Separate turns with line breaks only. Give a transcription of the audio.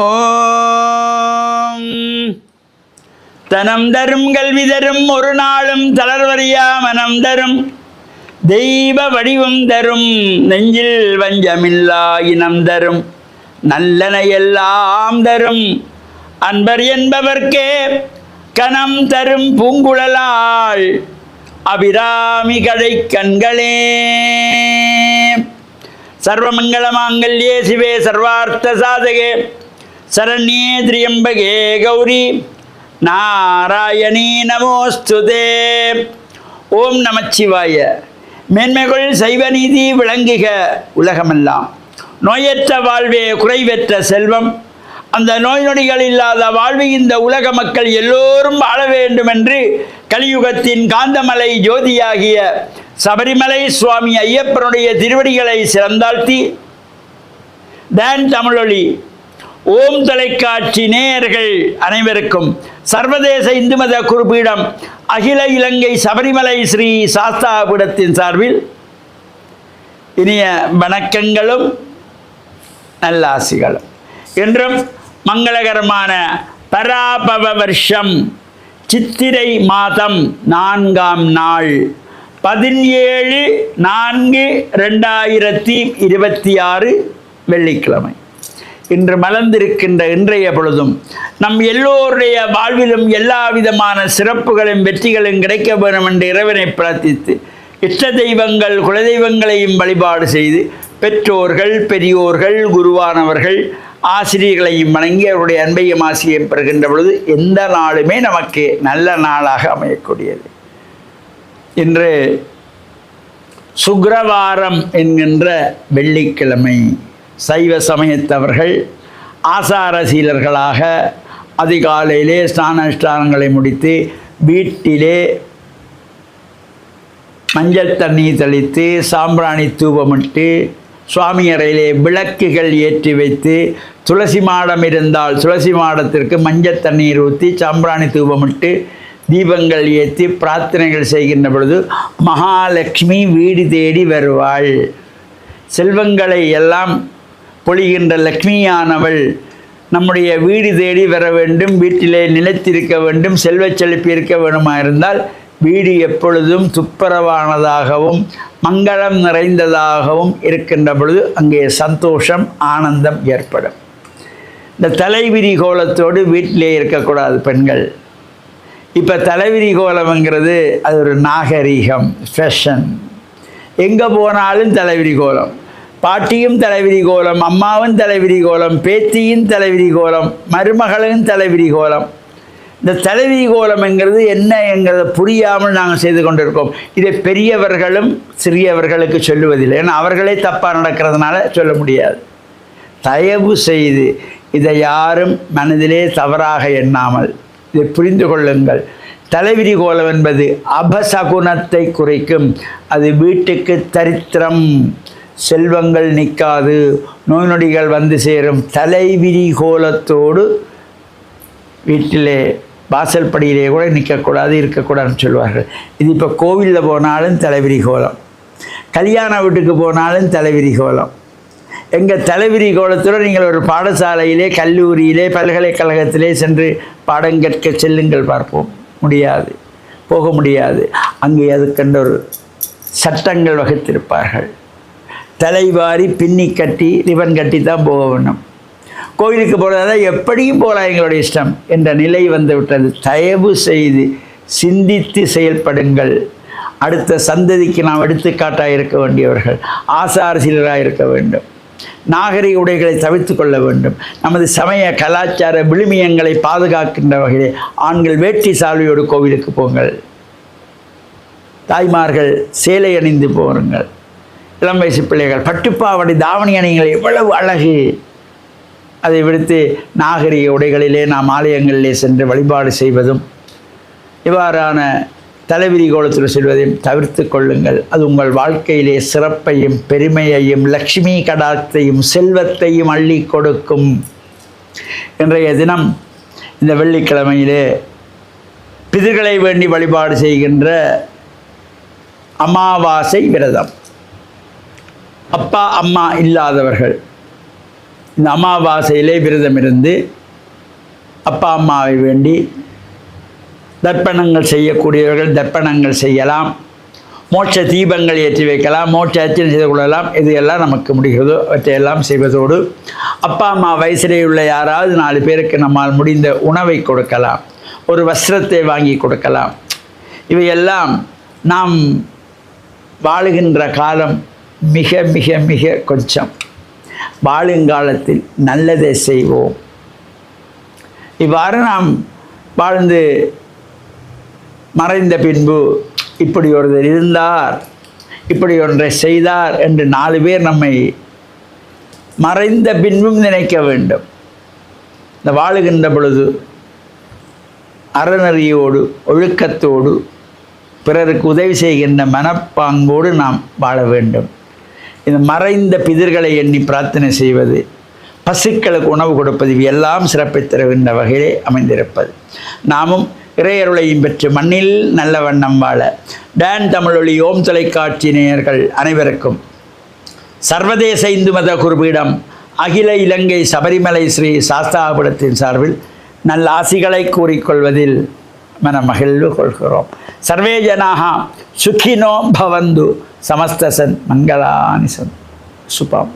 ஓம் தனம் தரும் கல்வி தரும் ஒரு நாளும் தளர்வறியா மனம் தரும் தெய்வ வடிவம் தரும் நெஞ்சில் வஞ்சமில்லா இனம் தரும் நல்லன எல்லாம் தரும் அன்பர் என்பவர்க்கே கணம் தரும் பூங்குழலாள் அபிராமி கடை கண்களே. சர்வமங்கள மாங்கல்யே சிவே சர்வார்த்த சாதகே சரண்யே திரியம்பகே கௌரி நாராயணீ நமோஸ்துதே. ஓம் நமச்சிவாய. மேன்மைகள் சைவ நீதி விளங்குக உலகமெல்லாம். நோயற்ற வாழ்வே குறைவற்ற செல்வம். அந்த நோய் நொடிகள் இல்லாத வாழ்வை இந்த உலக மக்கள் எல்லோரும் வாழ வேண்டும் என்று கலியுகத்தின் காந்தமலை ஜோதியாகிய சபரிமலை சுவாமி ஐயப்பனுடைய திருவடிகளை சிறந்தாழ்த்தி டான் தமிழொலி ஓம் தொலைக்காட்சி நேயர்கள் அனைவருக்கும் சர்வதேச இந்து மத குருபீடம் அகில இலங்கை சபரிமலை ஸ்ரீ சாஸ்தாபீடத்தின் சார்பில் இனிய வணக்கங்களும் நல்லாசிகளும். என்றும் மங்களகரமான பராபவ வருஷம் சித்திரை மாதம் 4ஆம் நாள் 17/4/2026 வெள்ளிக்கிழமை. இன்று மலர்ந்திருக்கின்ற இன்றைய பொழுதும் நம் எல்லோருடைய வாழ்விலும் எல்லா விதமான சிறப்புகளும் வெற்றிகளும் கிடைக்க வேண்டும் என்று இறைவனை பிரார்த்தித்து இஷ்ட தெய்வங்கள் குலதெய்வங்களையும் வழிபாடு செய்து பெற்றோர்கள் பெரியோர்கள் குருவானவர்கள் ஆசிரியர்களையும் வணங்கி அவருடைய அன்பையும் ஆசிரியம் பெறுகின்ற பொழுது எந்த நாளுமே நமக்கு நல்ல நாளாக அமையக்கூடியது. இன்று சுக்கிரவாரம் என்கின்ற வெள்ளிக்கிழமை. சைவ சமயத்தவர்கள் ஆசாரசீலர்களாக அதிகாலையிலே ஸ்நானங்களை முடித்து வீட்டிலே மஞ்சள் தண்ணீர் தெளித்து சாம்பிராணி தூபமிட்டு சுவாமி அறையிலே விளக்குகள் ஏற்றி வைத்து துளசி மாடம் இருந்தால் துளசி மாடத்திற்கு மஞ்சள் தண்ணீர் ஊற்றி சாம்பிராணி தூபமிட்டு தீபங்கள் ஏற்றி பிரார்த்தனைகள் செய்கின்ற பொழுது மகாலட்சுமி வீடு தேடி வருவாள். செல்வங்களை எல்லாம் பொழிகின்ற லக்ஷ்மியானவள் நம்முடைய வீடு தேடி வர வேண்டும், வீட்டிலே நிலைத்திருக்க வேண்டும், செல்வச் செழிப்பு இருக்க வேண்டுமா இருந்தால் வீடு எப்பொழுதும் துப்புரவானதாகவும் மங்களம் நிறைந்ததாகவும் இருக்கின்ற பொழுது அங்கே சந்தோஷம் ஆனந்தம் ஏற்படும். இந்த தலைவிரி கோலத்தோடு வீட்டிலே இருக்கக்கூடாது பெண்கள். இப்போ தலைவிரி கோலம்ங்கிறது அது ஒரு நாகரீகம், ஃபேஷன். எங்கே போனாலும் தலைவிரி கோலம். பாட்டியும் தலைவிரி கோலம், அம்மாவும் தலைவிரி கோலம், பேத்தியும் தலைவிரி கோலம், மருமகளும் தலைவிரி கோலம். இந்த தலைவிரி கோலம்ங்கிறது என்னங்கிறத புரியாமல் நாங்கள் செய்து கொண்டிருக்கோம். இதை பெரியவர்களும் சிறியவர்களுக்கு சொல்லுவதில்லை. ஏன்னா அவர்களே தப்பாக நடக்கிறதுனால சொல்ல முடியாது. தயவு செய்து இதை யாரும் மனதிலே தவறாக எண்ணாமல் இதை புரிந்து கொள்ளுங்கள். தலைவிரி கோலம் என்பது அபசகுனத்தை குறைக்கும். அது வீட்டுக்கு தரித்திரம், செல்வங்கள் நிற்காது, நோய் நொடிகள் வந்து சேரும். தலைவிரி கோலத்தோடு வீட்டிலே வாசல் படியிலே கூட நிற்கக்கூடாது, இருக்கக்கூடாதுன்னு சொல்லுவார்கள். இது இப்போ கோவிலில் போனாலும் தலைவிரி கோலம், கல்யாண வீட்டுக்கு போனாலும் தலைவிரி கோலம். எங்கள் தலைவிரி கோலத்தோடு நீங்கள் ஒரு பாடசாலையிலே கல்லூரியிலே பல்கலைக்கழகத்திலே சென்று பாடம் கற்க செல்லுங்கள் பார்ப்போம். முடியாது, போக முடியாது. அங்கே அதுக்கென்ற ஒரு சட்டங்கள் வகுத்திருப்பார்கள். தலைவாரி பின்னி கட்டி ரிபன் கட்டி தான் போக வேண்டும். கோயிலுக்கு போகிறதா எப்படியும் போகலாம், எங்களுடைய இஷ்டம் என்ற நிலை வந்துவிட்டது. தயவு செய்து சிந்தித்து செயல்படுங்கள். அடுத்த சந்ததிக்கு நாம் எடுத்துக்காட்டாக இருக்க வேண்டியவர்கள், ஆசாரசீலராக இருக்க வேண்டும். நாகரிக உடைகளை தவிர்த்து கொள்ள வேண்டும். நமது சமய கலாச்சார விழுமியங்களை பாதுகாக்கின்ற வகையிலே ஆண்கள் வேட்டி சால்வையோடு கோவிலுக்கு போங்கள். தாய்மார்கள் சேலை அணிந்து போருங்கள். இளம் வயசு பிள்ளைகள் பட்டுப்பாவடை தாவணி அணிகள் எவ்வளவு அழகு. அதை விடுத்து நாகரிக உடைகளிலே நாம் ஆலயங்களிலே சென்று வழிபாடு செய்வதும் இவ்வாறான தலைவிரி கோலத்தில் செல்வதையும் தவிர்த்து கொள்ளுங்கள். அது உங்கள் வாழ்க்கையிலே சிறப்பையும் பெருமையையும் லக்ஷ்மி கடாத்தையும் செல்வத்தையும் அள்ளி கொடுக்கும். இன்றைய தினம் இந்த வெள்ளிக்கிழமையிலே பிதர்களை வேண்டி வழிபாடு செய்கின்ற அமாவாசை விரதம். அப்பா அம்மா இல்லாதவர்கள் இந்த அமாவாசையிலே விரதம் இருந்து அப்பா அம்மாவை வேண்டி தர்ப்பணங்கள் செய்யக்கூடியவர்கள் தர்ப்பணங்கள் செய்யலாம். மோட்ச தீபங்கள் ஏற்றி வைக்கலாம், மோட்ச அர்ச்சனை செய்து கொள்ளலாம். இது எல்லாம் நமக்கு முடிகிறதோ அவற்றையெல்லாம் செய்வதோடு அப்பா அம்மா வயசிலே உள்ள யாராவது 4 பேருக்கு நம்மால் முடிந்த உணவை கொடுக்கலாம், ஒரு வஸ்திரத்தை வாங்கி கொடுக்கலாம். இவையெல்லாம் நாம் வாழுகின்ற காலம் மிக மிக மிக கொஞ்சம். வாழுங்காலத்தில் நல்லதை செய்வோம். இவ்வாறு நாம் வாழ்ந்து மறைந்த பின்பு இப்படி ஒருவர் இருந்தார், இப்படி ஒன்றை செய்தார் என்று 4 பேர் நம்மை மறைந்த பின்பும் நினைக்க வேண்டும். இந்த வாழுகின்ற பொழுது அறநெறியோடு ஒழுக்கத்தோடு பிறருக்கு உதவி செய்கின்ற மனப்பாங்கோடு நாம் வாழ வேண்டும். இந்த மறைந்த பிதர்களை எண்ணி பிரார்த்தனை செய்வது, பசுக்களுக்கு உணவு கொடுப்பது, இவையெல்லாம் சிறப்பை தருகின்ற வகையிலே அமைந்திருப்பது. நாமும் இறையருளையும் பெற்று மண்ணில் நல்ல வண்ணம் வாழ டான் தமிழொலி ஓம் தொலைக்காட்சி நேயர்கள் அனைவருக்கும் சர்வதேச இந்து மத குருபீடம் அகில இலங்கை சபரிமலை ஸ்ரீ சாஸ்தாபுரத்தின் சார்பில் நல்ல ஆசிகளை கூறிக்கொள்வதில் மன மகிழ்வு கொள்கிறோம். சர்வே ஜனாக சுகினோ பவந்து சமஸ்தசன் மங்களானி சன் சுபம்.